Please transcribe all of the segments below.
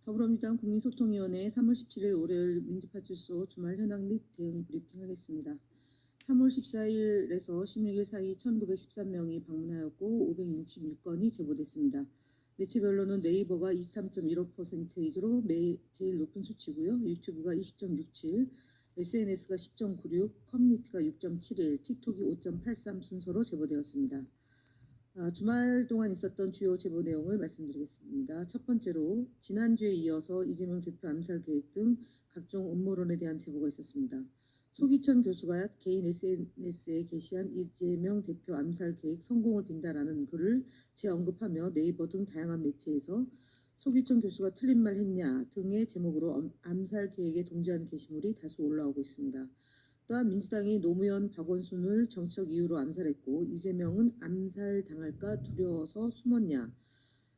더불어민주당 국민소통위원회 3월 17일 월요일 민주파출소 주말 현황 및 대응 브리핑하겠습니다. 3월 14일에서 16일 사이 1913명이 방문하였고 566건이 제보됐습니다. 매체별로는 네이버가 23.15% 위주로 제일 높은 수치고요. 유튜브가 20.67, SNS가 10.96, 커뮤니티가 6.71, 틱톡이 5.83 순서로 제보되었습니다. 주말 동안 있었던 주요 제보 내용을 말씀드리겠습니다. 첫 번째로 지난주에 이어서 이재명 대표 암살 계획 등 각종 음모론에 대한 제보가 있었습니다. 소기천 교수가 개인 SNS에 게시한 이재명 대표 암살 계획 성공을 빈다라는 글을 재언급하며 네이버 등 다양한 매체에서 소기천 교수가 틀린 말 했냐 등의 제목으로 암살 계획에 동조한 게시물이 다수 올라오고 있습니다. 또한 민주당이 노무현, 박원순을 정치적 이유로 암살했고 이재명은 암살당할까 두려워서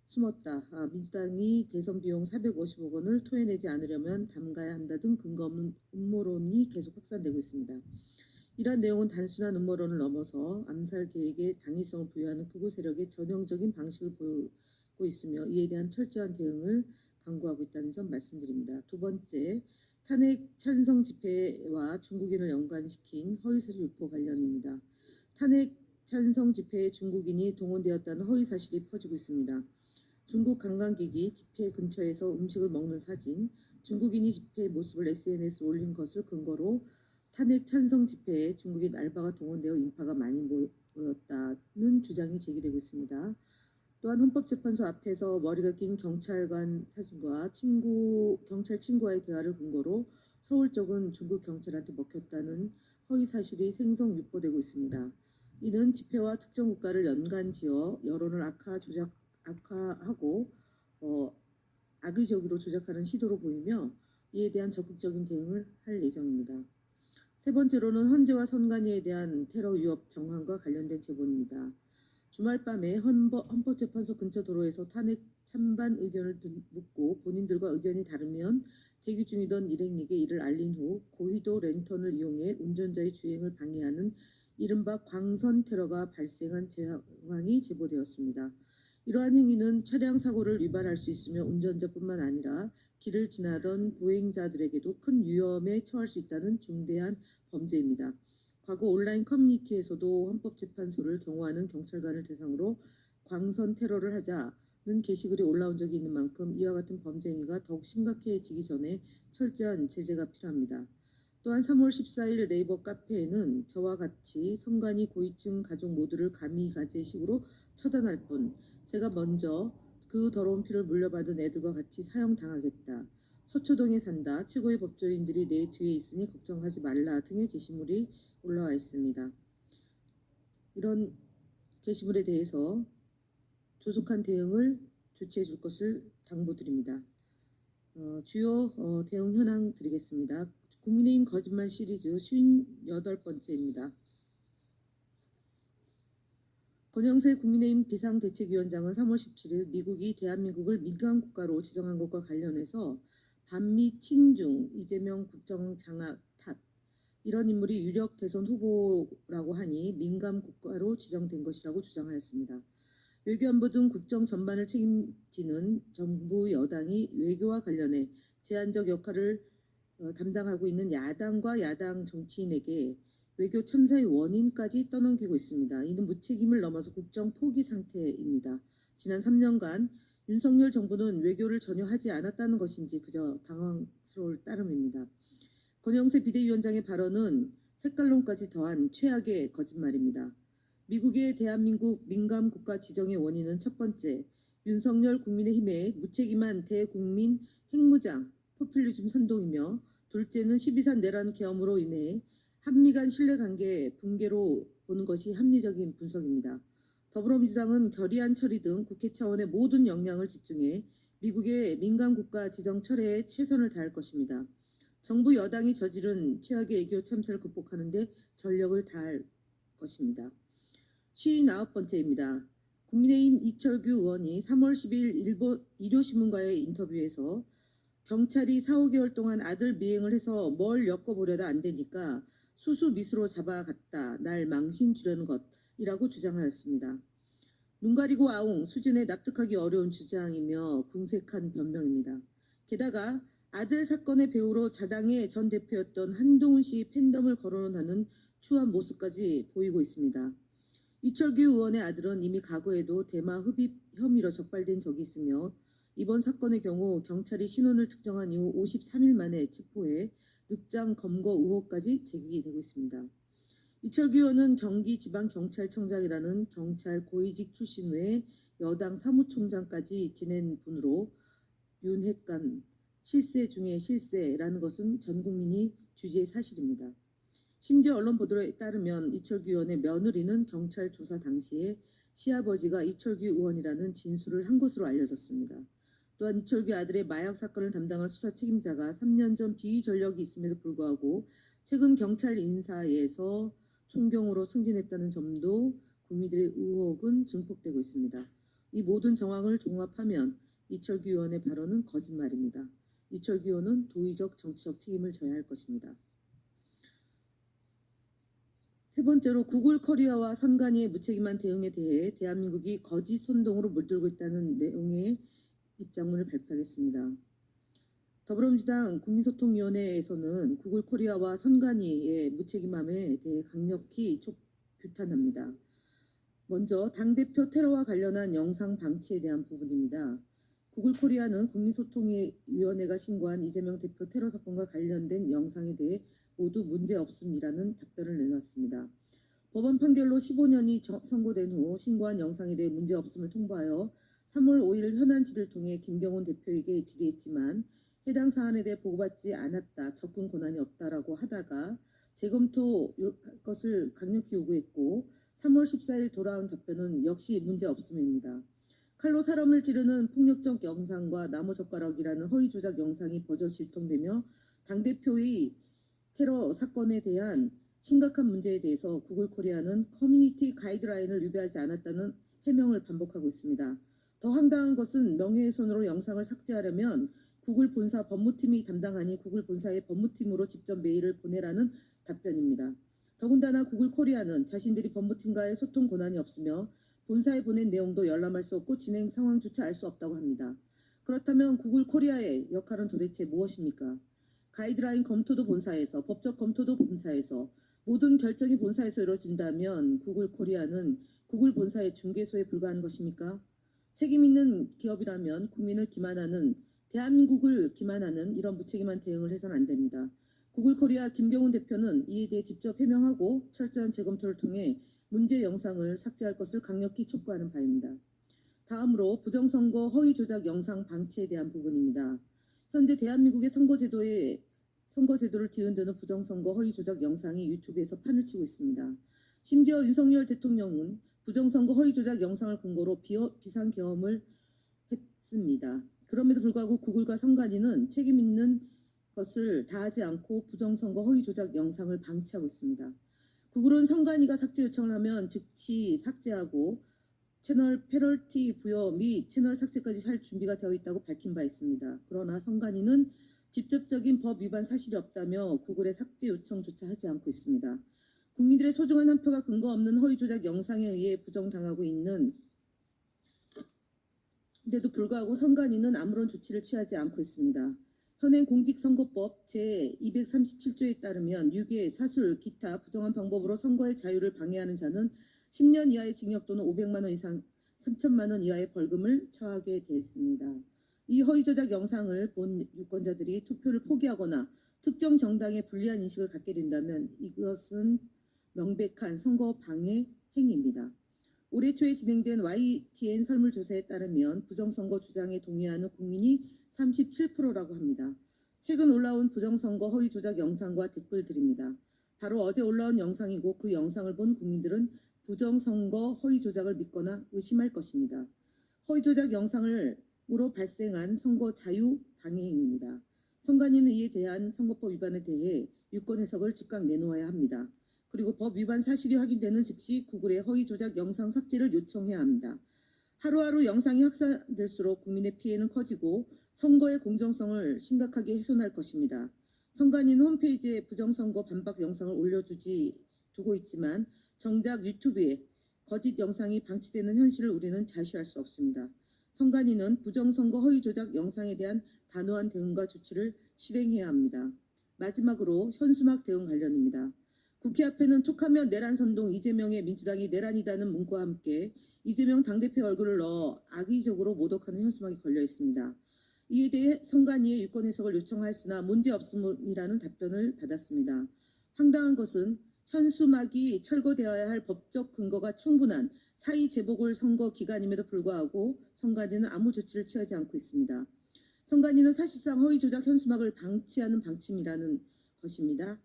숨었다. 민주당이 대선 비용 450억 원을 토해내지 않으려면 담가야 한다 등 근거 없는 음모론이 계속 확산되고 있습니다. 이러한 내용은 단순한 음모론을 넘어서 암살 계획에 당위성을 부여하는 극우 세력의 전형적인 방식을 보이고 있으며 이에 대한 철저한 대응을 강구하고 있다는 점 말씀드립니다. 두 번째, 탄핵 찬성 집회와 중국인을 연관시킨 허위사실 유포 관련입니다. 탄핵 찬성 집회에 중국인이 동원되었다는 허위사실이 퍼지고 있습니다. 중국 관광객이 집회 근처에서 음식을 먹는 사진, 중국인이 집회 모습을 SNS에 올린 것을 근거로 탄핵 찬성 집회에 중국인 알바가 동원되어 인파가 많이 모였다는 주장이 제기되고 있습니다. 또한 헌법재판소 앞에서 머리가 낀 경찰관 사진과 경찰 친구와의 대화를 근거로 서울 쪽은 중국 경찰한테 먹혔다는 허위 사실이 생성 유포되고 있습니다. 이는 집회와 특정 국가를 연관지어 여론을 악화하고 악의적으로 조작하는 시도로 보이며 이에 대한 적극적인 대응을 할 예정입니다. 세 번째로는 헌재와 선관위에 대한 테러 위협 정황과 관련된 제보입니다. 주말 밤에 헌법재판소 근처 도로에서 탄핵 찬반 의견을 묻고 본인들과 의견이 다르면 대기 중이던 일행에게 이를 알린 후 고휘도 랜턴을 이용해 운전자의 주행을 방해하는 이른바 광선 테러가 발생한 상황이 제보되었습니다. 이러한 행위는 차량 사고를 유발할 수 있으며 운전자뿐만 아니라 길을 지나던 보행자들에게도 큰 위험에 처할 수 있다는 중대한 범죄입니다. 과거 온라인 커뮤니티에서도 헌법재판소를 경호하는 경찰관을 대상으로 광선 테러를 하자는 게시글이 올라온 적이 있는 만큼 이와 같은 범죄 행위가 더욱 심각해지기 전에 철저한 제재가 필요합니다. 또한 3월 14일 네이버 카페에는 저와 같이 선관위 고위층 가족 모두를 감히가제식으로 처단할 뿐 제가 먼저 그 더러운 피를 물려받은 애들과 같이 사형당하겠다. 서초동에 산다. 최고의 법조인들이 내 뒤에 있으니 걱정하지 말라 등의 게시물이 올라와 있습니다. 이런 게시물에 대해서 조속한 대응을 조치해 줄 것을 당부드립니다. 주요 대응 현황 드리겠습니다. 국민의힘 거짓말 시리즈 58번째입니다. 권영세 국민의힘 비상대책위원장은 3월 17일 미국이 대한민국을 민간 국가로 지정한 것과 관련해서 반미 친중 이재명 국정장악 탓 이런 인물이 유력 대선 후보라고 하니 민간 국가로 지정된 것이라고 주장하였습니다. 외교안보 등 국정 전반을 책임지는 정부 여당이 외교와 관련해 제한적 역할을 담당하고 있는 야당과 야당 정치인에게 외교 참사의 원인까지 떠넘기고 있습니다. 이는 무책임을 넘어서 국정 포기 상태입니다. 지난 3년간 윤석열 정부는 외교를 전혀 하지 않았다는 것인지 그저 당황스러울 따름입니다. 권영세 비대위원장의 발언은 색깔론까지 더한 최악의 거짓말입니다. 미국의 대한민국 민간 국가 지정의 원인은 첫 번째, 윤석열 국민의힘의 무책임한 대국민 핵무장, 포퓰리즘 선동이며 둘째는 12.3 내란 계엄으로 인해 한미 간 신뢰관계 붕괴로 보는 것이 합리적인 분석입니다. 더불어민주당은 결의안 처리 등 국회 차원의 모든 역량을 집중해 미국의 민간 국가 지정 철회에 최선을 다할 것입니다. 정부 여당이 저지른 최악의 외교 참사를 극복하는 데 전력을 다할 것입니다. 59번째입니다. 국민의힘 이철규 의원이 3월 10일 일요신문과의 인터뷰에서 경찰이 4, 5개월 동안 아들 미행을 해서 뭘 엮어보려다 안 되니까 수수미수로 잡아갔다. 날 망신 주려는 것이라고 주장하였습니다. 눈 가리고 아웅 수준에 납득하기 어려운 주장이며 궁색한 변명입니다. 게다가 아들 사건의 배우로 자당의 전 대표였던 한동훈 씨 팬덤을 거론하는 추한 모습까지 보이고 있습니다. 이철규 의원의 아들은 이미 과거에도 대마 흡입 혐의로 적발된 적이 있으며 이번 사건의 경우 경찰이 신원을 특정한 이후 53일 만에 체포해 늑장 검거 의혹까지 제기되고 있습니다. 이철규 의원은 경기지방경찰청장이라는 경찰 고위직 출신 외에 여당 사무총장까지 지낸 분으로 윤핵관 실세 중에 실세라는 것은 전 국민이 주지의 사실입니다. 심지어 언론 보도에 따르면 이철규 의원의 며느리는 경찰 조사 당시에 시아버지가 이철규 의원이라는 진술을 한 것으로 알려졌습니다. 또한 이철규 아들의 마약 사건을 담당한 수사 책임자가 3년 전 비위 전력이 있음에도 불구하고 최근 경찰 인사에서 총경으로 승진했다는 점도 국민들의 의혹은 증폭되고 있습니다. 이 모든 정황을 종합하면 이철규 의원의 발언은 거짓말입니다. 이철규 의원은 도의적 정치적 책임을 져야 할 것입니다. 세 번째로 구글 코리아와 선관위의 무책임한 대응에 대해 대한민국이 거짓 선동으로 물들고 있다는 내용의 입장문을 발표하겠습니다. 더불어민주당 국민소통위원회에서는 구글 코리아와 선관위의 무책임함에 대해 강력히 규탄합니다. 먼저 당대표 테러와 관련한 영상 방치에 대한 부분입니다. 구글 코리아는 국민소통위원회가 신고한 이재명 대표 테러 사건과 관련된 영상에 대해 모두 문제없음이라는 답변을 내놨습니다. 법원 판결로 15년이 선고된 후 신고한 영상에 대해 문제없음을 통보하여 3월 5일 현안질을 통해 김경훈 대표에게 질의했지만 해당 사안에 대해 보고받지 않았다, 접근 권한이 없다라고 하다가 재검토할 것을 강력히 요구했고 3월 14일 돌아온 답변은 역시 문제없음입니다. 칼로 사람을 찌르는 폭력적 영상과 나무젓가락이라는 허위 조작 영상이 버젓이 유통되며 당대표의 테러 사건에 대한 심각한 문제에 대해서 구글 코리아는 커뮤니티 가이드라인을 위배하지 않았다는 해명을 반복하고 있습니다. 더 황당한 것은 명예훼손으로 영상을 삭제하려면 구글 본사 법무팀이 담당하니 구글 본사의 법무팀으로 직접 메일을 보내라는 답변입니다. 더군다나 구글 코리아는 자신들이 법무팀과의 소통 권한이 없으며 본사에 보낸 내용도 열람할 수 없고 진행 상황조차 알 수 없다고 합니다. 그렇다면 구글 코리아의 역할은 도대체 무엇입니까? 가이드라인 검토도 본사에서, 법적 검토도 본사에서, 모든 결정이 본사에서 이루어진다면 구글 코리아는 구글 본사의 중개소에 불과한 것입니까? 책임 있는 기업이라면 국민을 기만하는, 대한민국을 기만하는 이런 무책임한 대응을 해서는 안 됩니다. 구글 코리아 김경훈 대표는 이에 대해 직접 해명하고 철저한 재검토를 통해 문제 영상을 삭제할 것을 강력히 촉구하는 바입니다. 다음으로 부정선거 허위 조작 영상 방치에 대한 부분입니다. 현재 대한민국의 선거제도를 뒤흔드는 부정선거 허위 조작 영상이 유튜브에서 판을 치고 있습니다. 심지어 윤석열 대통령은 부정선거 허위 조작 영상을 근거로 비상계엄을 했습니다. 그럼에도 불구하고 구글과 선관위는 책임 있는 것을 다하지 않고 부정선거 허위 조작 영상을 방치하고 있습니다. 구글은 선관위가 삭제 요청을 하면 즉시 삭제하고 채널 페널티 부여 및 채널 삭제까지 할 준비가 되어 있다고 밝힌 바 있습니다. 그러나 선관위는 직접적인 법 위반 사실이 없다며 구글의 삭제 요청조차 하지 않고 있습니다. 국민들의 소중한 한 표가 근거 없는 허위 조작 영상에 의해 부정당하고 있는데도 불구하고 선관위는 아무런 조치를 취하지 않고 있습니다. 현행 공직선거법 제237조에 따르면 유괴, 사술, 기타 부정한 방법으로 선거의 자유를 방해하는 자는 10년 이하의 징역 또는 500만 원 이상 3천만 원 이하의 벌금을 처하게 되었습니다. 이 허위 조작 영상을 본 유권자들이 투표를 포기하거나 특정 정당에 불리한 인식을 갖게 된다면 이것은 명백한 선거 방해 행위입니다. 올해 초에 진행된 YTN 설문조사에 따르면 부정선거 주장에 동의하는 국민이 37%라고 합니다. 최근 올라온 부정선거 허위 조작 영상과 댓글들입니다. 바로 어제 올라온 영상이고 그 영상을 본 국민들은 부정선거 허위 조작을 믿거나 의심할 것입니다. 허위 조작 영상으로 발생한 선거 자유 방해 행위입니다. 선관위는 이에 대한 선거법 위반에 대해 유권 해석을 즉각 내놓아야 합니다. 그리고 법 위반 사실이 확인되는 즉시 구글의 허위 조작 영상 삭제를 요청해야 합니다. 하루하루 영상이 확산될수록 국민의 피해는 커지고 선거의 공정성을 심각하게 훼손할 것입니다. 선관위는 홈페이지에 부정선거 반박 영상을 두고 있지만 정작 유튜브에 거짓 영상이 방치되는 현실을 우리는 자시할 수 없습니다. 선관위는 부정선거 허위 조작 영상에 대한 단호한 대응과 조치를 실행해야 합니다. 마지막으로 현수막 대응 관련입니다. 국회 앞에는 툭하면 내란 선동 이재명의 민주당이 내란이다는 문구와 함께 이재명 당대표 얼굴을 넣어 악의적으로 모독하는 현수막이 걸려 있습니다. 이에 대해 선관위에 유권 해석을 요청하였으나 문제없음이라는 답변을 받았습니다. 황당한 것은 현수막이 철거되어야 할 법적 근거가 충분한 사의 재보궐선거 기간임에도 불구하고 선관위는 아무 조치를 취하지 않고 있습니다. 선관위는 사실상 허위 조작 현수막을 방치하는 방침이라는 것입니다.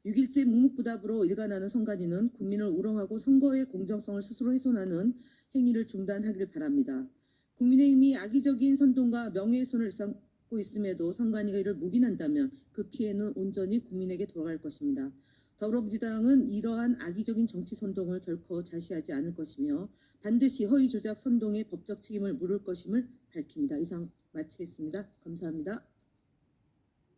6일째 묵묵부답으로 일관하는 선관위는 국민을 우롱하고 선거의 공정성을 스스로 훼손하는 행위를 중단하길 바랍니다. 국민의힘이 악의적인 선동과 명예훼손을 일삼고 있음에도 선관위가 이를 묵인한다면 그 피해는 온전히 국민에게 돌아갈 것입니다. 더불어민주당은 이러한 악의적인 정치 선동을 결코 자시하지 않을 것이며 반드시 허위 조작 선동의 법적 책임을 물을 것임을 밝힙니다. 이상 마치겠습니다. 감사합니다.